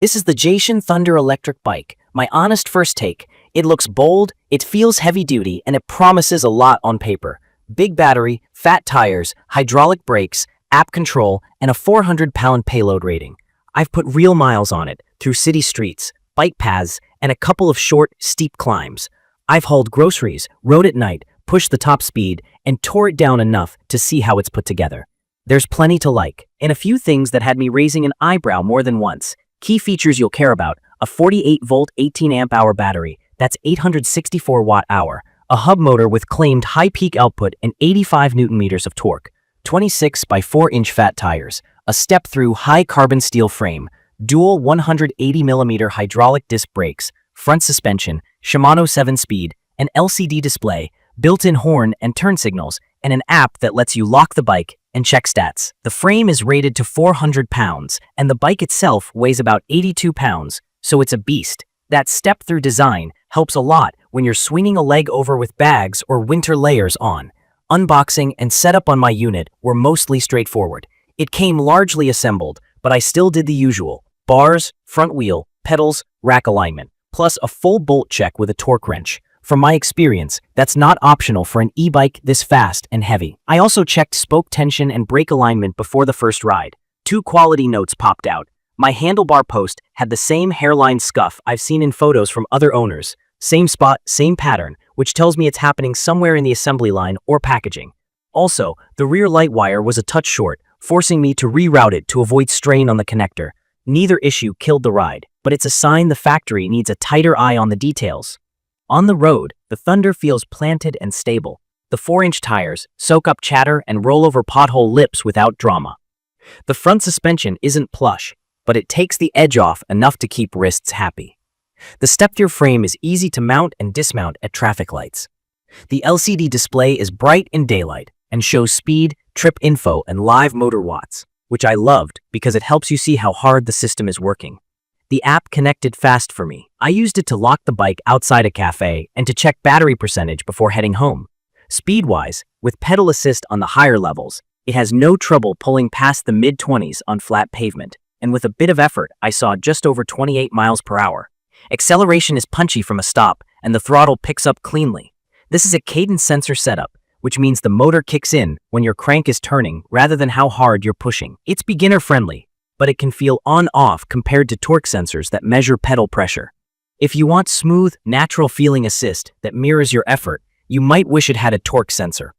This is the Jasion Thunder Electric Bike. My honest first take. It looks bold, it feels heavy-duty, and it promises a lot on paper. Big battery, fat tires, hydraulic brakes, app control, and a 400-pound payload rating. I've put real miles on it, through city streets, bike paths, and a couple of short, steep climbs. I've hauled groceries, rode at night, pushed the top speed, and tore it down enough to see how it's put together. There's plenty to like, and a few things that had me raising an eyebrow more than once. Key features you'll care about: a 48-volt 18-amp-hour battery, that's 864 watt-hour, a hub motor with claimed high peak output and 85 newton-meters of torque, 26 by 4-inch fat tires, a step-through high-carbon steel frame, dual 180mm hydraulic disc brakes, front suspension, Shimano 7-speed, an LCD display, built-in horn and turn signals, and an app that lets you lock the bike and check stats. The frame is rated to 400 pounds, and the bike itself weighs about 82 pounds, so it's a beast. That step-through design helps a lot when you're swinging a leg over with bags or winter layers on. Unboxing and setup on my unit were mostly straightforward. It came largely assembled, but I still did the usual: bars, front wheel, pedals, rack alignment, plus a full bolt check with a torque wrench. From my experience, that's not optional for an e-bike this fast and heavy. I also checked spoke tension and brake alignment before the first ride. Two quality notes popped out. My handlebar post had the same hairline scuff I've seen in photos from other owners. Same spot, same pattern, which tells me it's happening somewhere in the assembly line or packaging. Also, the rear light wire was a touch short, forcing me to reroute it to avoid strain on the connector. Neither issue killed the ride, but it's a sign the factory needs a tighter eye on the details. On the road, the Thunder feels planted and stable. The 4-inch tires soak up chatter and roll over pothole lips without drama. The front suspension isn't plush, but it takes the edge off enough to keep wrists happy. The step-through frame is easy to mount and dismount at traffic lights. The LCD display is bright in daylight and shows speed, trip info, and live motor watts, which I loved because it helps you see how hard the system is working. The app connected fast for me. I used it to lock the bike outside a cafe and to check battery percentage before heading home. Speed-wise, with pedal assist on the higher levels, it has no trouble pulling past the mid-20s on flat pavement, and with a bit of effort, I saw just over 28 miles per hour. Acceleration is punchy from a stop, and the throttle picks up cleanly. This is a cadence sensor setup, which means the motor kicks in when your crank is turning rather than how hard you're pushing. It's beginner-friendly, but it can feel on-off compared to torque sensors that measure pedal pressure. If you want smooth, natural-feeling assist that mirrors your effort, you might wish it had a torque sensor.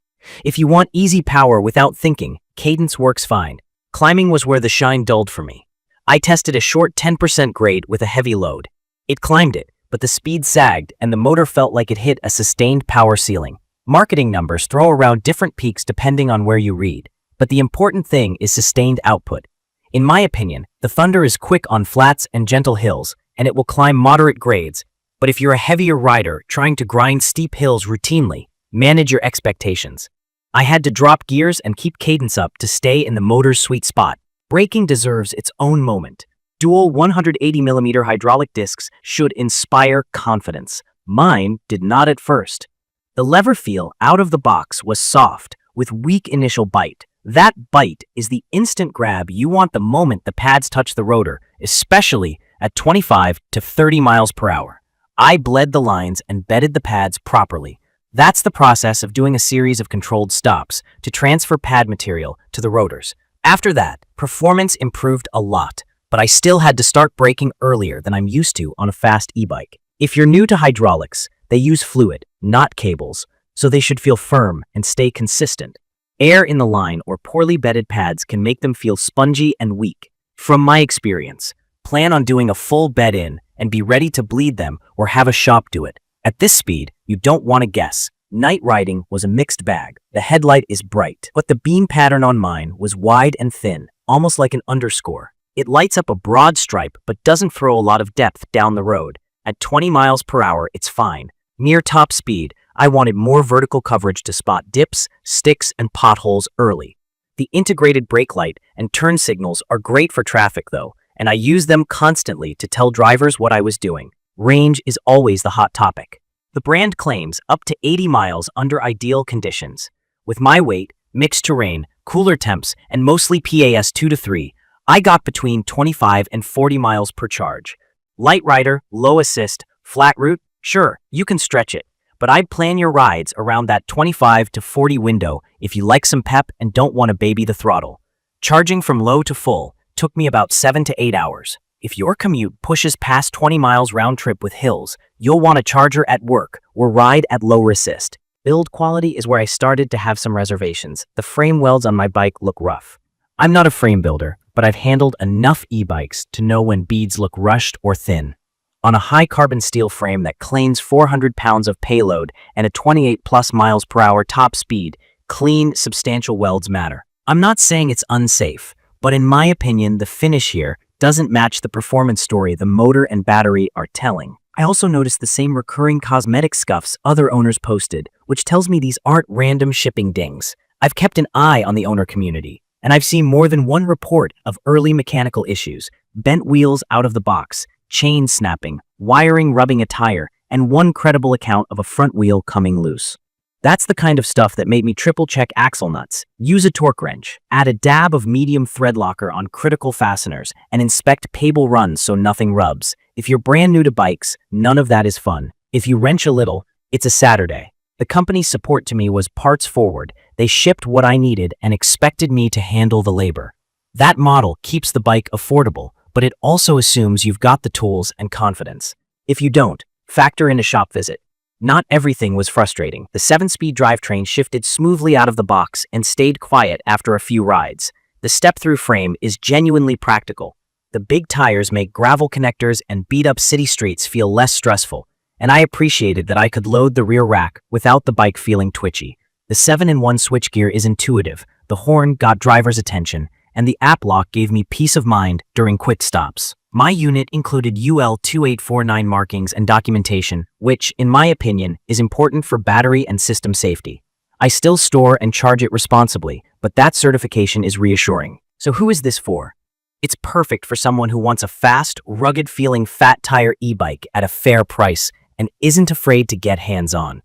If you want easy power without thinking, cadence works fine. Climbing was where the shine dulled for me. I tested a short 10% grade with a heavy load. It climbed it, but the speed sagged and the motor felt like it hit a sustained power ceiling. Marketing numbers throw around different peaks depending on where you read, but the important thing is sustained output. In my opinion, the Thunder is quick on flats and gentle hills, and it will climb moderate grades, but if you're a heavier rider trying to grind steep hills routinely, manage your expectations. I had to drop gears and keep cadence up to stay in the motor's sweet spot. Braking deserves its own moment. Dual 180mm hydraulic discs should inspire confidence. Mine did not at first. The lever feel out of the box was soft, with weak initial bite. That bite is the instant grab you want the moment the pads touch the rotor, especially at 25 to 30 miles per hour. I bled the lines and bedded the pads properly. That's the process of doing a series of controlled stops to transfer pad material to the rotors. After that, performance improved a lot, but I still had to start braking earlier than I'm used to on a fast e-bike. If you're new to hydraulics, they use fluid, not cables, so they should feel firm and stay consistent. Air in the line or poorly bedded pads can make them feel spongy and weak. From my experience, plan on doing a full bed in and be ready to bleed them or have a shop do it. At this speed, you don't want to guess. Night riding was a mixed bag. The headlight is bright, but the beam pattern on mine was wide and thin, almost like an underscore. It lights up a broad stripe but doesn't throw a lot of depth down the road. At 20 miles per hour, it's fine. Near top speed, I wanted more vertical coverage to spot dips, sticks, and potholes early. The integrated brake light and turn signals are great for traffic though, and I use them constantly to tell drivers what I was doing. Range is always the hot topic. The brand claims up to 80 miles under ideal conditions. With my weight, mixed terrain, cooler temps, and mostly PAS 2 to 3, I got between 25 and 40 miles per charge. Light rider, low assist, flat route, sure, you can stretch it. But I'd plan your rides around that 25 to 40 window if you like some pep and don't want to baby the throttle. Charging from low to full took me about 7 to 8 hours. If your commute pushes past 20 miles round trip with hills, you'll want a charger at work or ride at lower assist. Build quality is where I started to have some reservations. The frame welds on my bike look rough. I'm not a frame builder, but I've handled enough e-bikes to know when beads look rushed or thin. On a high carbon steel frame that claims 400 pounds of payload and a 28 plus miles per hour top speed, clean, substantial welds matter. I'm not saying it's unsafe, but in my opinion, the finish here doesn't match the performance story the motor and battery are telling. I also noticed the same recurring cosmetic scuffs other owners posted, which tells me these aren't random shipping dings. I've kept an eye on the owner community, and I've seen more than one report of early mechanical issues, bent wheels out of the box, chain snapping, wiring rubbing a tire, and one credible account of a front wheel coming loose. That's the kind of stuff that made me triple-check axle nuts, use a torque wrench, add a dab of medium thread locker on critical fasteners, and inspect cable runs so nothing rubs. If you're brand new to bikes, none of that is fun. If you wrench a little, it's a Saturday. The company's support to me was parts forward. They shipped what I needed and expected me to handle the labor. That model keeps the bike affordable, but it also assumes you've got the tools and confidence. If you don't, factor in a shop visit. Not everything was frustrating. The 7-speed drivetrain shifted smoothly out of the box and stayed quiet after a few rides. The step-through frame is genuinely practical. The big tires make gravel connectors and beat-up city streets feel less stressful, and I appreciated that I could load the rear rack without the bike feeling twitchy. The 7-in-1 switchgear is intuitive, the horn got driver's attention, and the app lock gave me peace of mind during quick stops. My unit included UL 2849 markings and documentation, which, in my opinion, is important for battery and system safety. I still store and charge it responsibly, but that certification is reassuring. So who is this for? It's perfect for someone who wants a fast, rugged-feeling fat tire e-bike at a fair price and isn't afraid to get hands-on.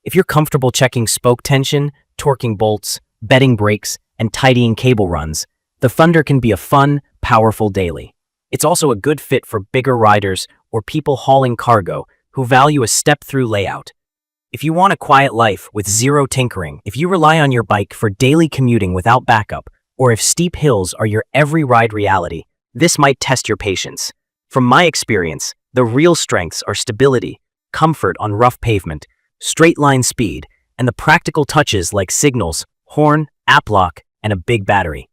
If you're comfortable checking spoke tension, torquing bolts, bedding brakes, and tidying cable runs, the Thunder can be a fun, powerful daily. It's also a good fit for bigger riders or people hauling cargo who value a step-through layout. If you want a quiet life with zero tinkering, if you rely on your bike for daily commuting without backup, or if steep hills are your every ride reality, this might test your patience. From my experience, the real strengths are stability, comfort on rough pavement, straight-line speed, and the practical touches like signals, horn, app lock, and a big battery.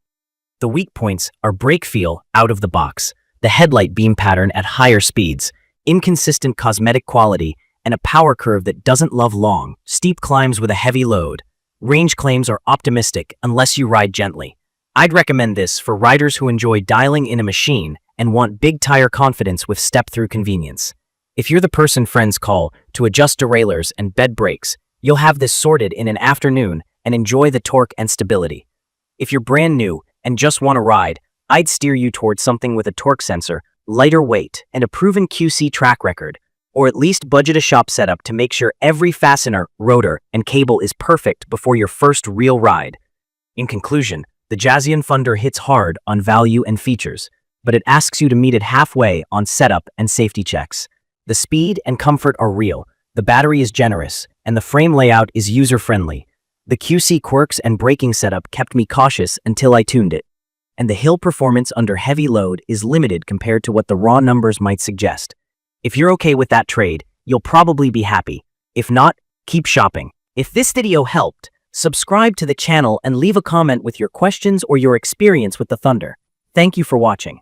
The weak points are brake feel out of the box, the headlight beam pattern at higher speeds, inconsistent cosmetic quality, and a power curve that doesn't love long, steep climbs with a heavy load. Range claims are optimistic unless you ride gently. I'd recommend this for riders who enjoy dialing in a machine and want big tire confidence with step-through convenience. If you're the person friends call to adjust derailleurs and bed brakes, you'll have this sorted in an afternoon and enjoy the torque and stability. If you're brand new and just want to ride, I'd steer you towards something with a torque sensor, lighter weight, and a proven QC track record, or at least budget a shop setup to make sure every fastener, rotor, and cable is perfect before your first real ride. In conclusion, the Jasion Thunder hits hard on value and features, but it asks you to meet it halfway on setup and safety checks. The speed and comfort are real, the battery is generous, and the frame layout is user-friendly. The QC quirks and braking setup kept me cautious until I tuned it, and the hill performance under heavy load is limited compared to what the raw numbers might suggest. If you're okay with that trade, you'll probably be happy. If not, keep shopping. If this video helped, subscribe to the channel and leave a comment with your questions or your experience with the Thunder. Thank you for watching.